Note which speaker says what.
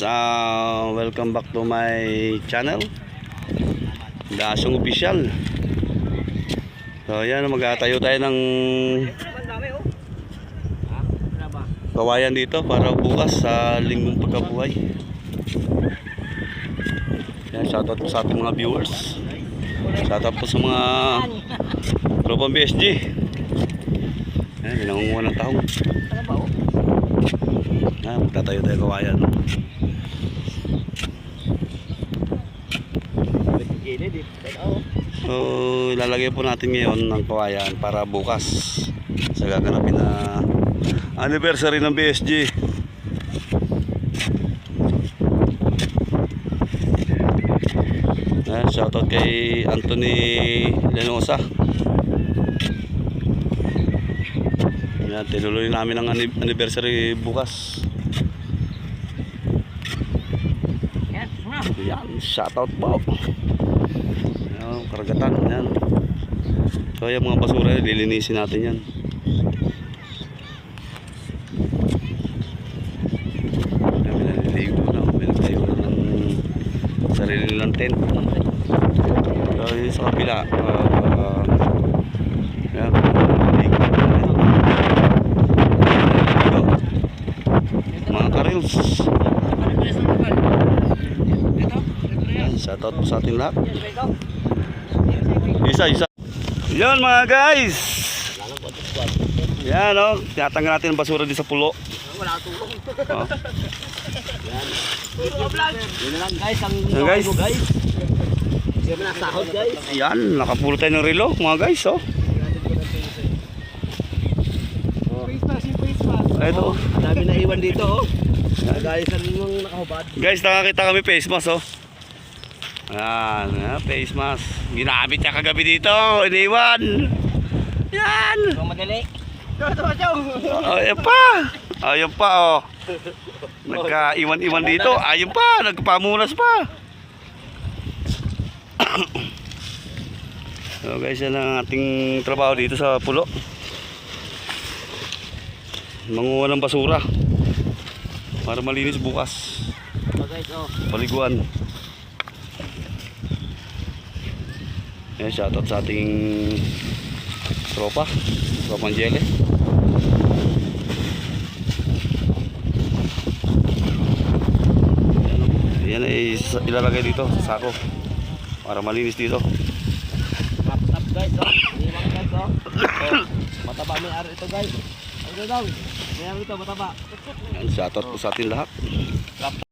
Speaker 1: welcome back to my channel, Dasyong Official. So yan, magtatayo tayo ng kawayan dito para bukas sa linggong pagkabuhay. Yan, shoutout po sa ating mga viewers, shoutout po sa mga tropang BSG. Yan, nangunguha ng tahong. Magtatayo tayo kawayan. So ilalagay po natin ngayon ng kawayan para bukas sa gaganapin na anniversary ng BSG. Shoutout kay Anthony Lenosa. Yan, tinuloy namin ang anniversary bukas. Yan, shoutout po. Yan, karagatan. Yan. So yung mga basura, lilinisin natin yan. Yan, naliligo na. Pinagtayo na ng sarili nilang tent. So yun sa kabila, yan, naliligo. Mga karils. Shoutout po sa ating lahat. Isa. Yan mga guys. Yan o, tinatanggal natin ang basura dito sa pulo.
Speaker 2: Wala tulong.
Speaker 1: Yan.
Speaker 2: Yan na lang guys, ang
Speaker 1: guys.
Speaker 2: guys. Siya na sahod guys.
Speaker 1: Yan, nakapulo tayo ng relo mga guys. Oh. Ito.
Speaker 2: Ang dami na iwan dito oh. Guys, yung nakahubad.
Speaker 1: Guys, nakakita kami face mask oh. Yan, face mask. Ginamit niya kagabi dito, iniwan. Yan.
Speaker 2: Ito madali.
Speaker 1: Ayun pa. Ayun pa oh. Nagkaiwan-iwan dito. Ayun pa, nagpamunas pa. So guys, yan ang ating trabaho dito sa pulo. Manguha ng basura para malinis bukas.
Speaker 2: Guys, oh.
Speaker 1: Paliguan. Yan, shoutout sa ating tropang jele. Yan ay ilalagay dito sa sako para malinis dito.
Speaker 2: Matap guys, oh. Iniwan guys, oh. Mataba may ari ito guys. Ano daw? May ari ito, mataba.
Speaker 1: Yan, shoutout po sa ating lahat.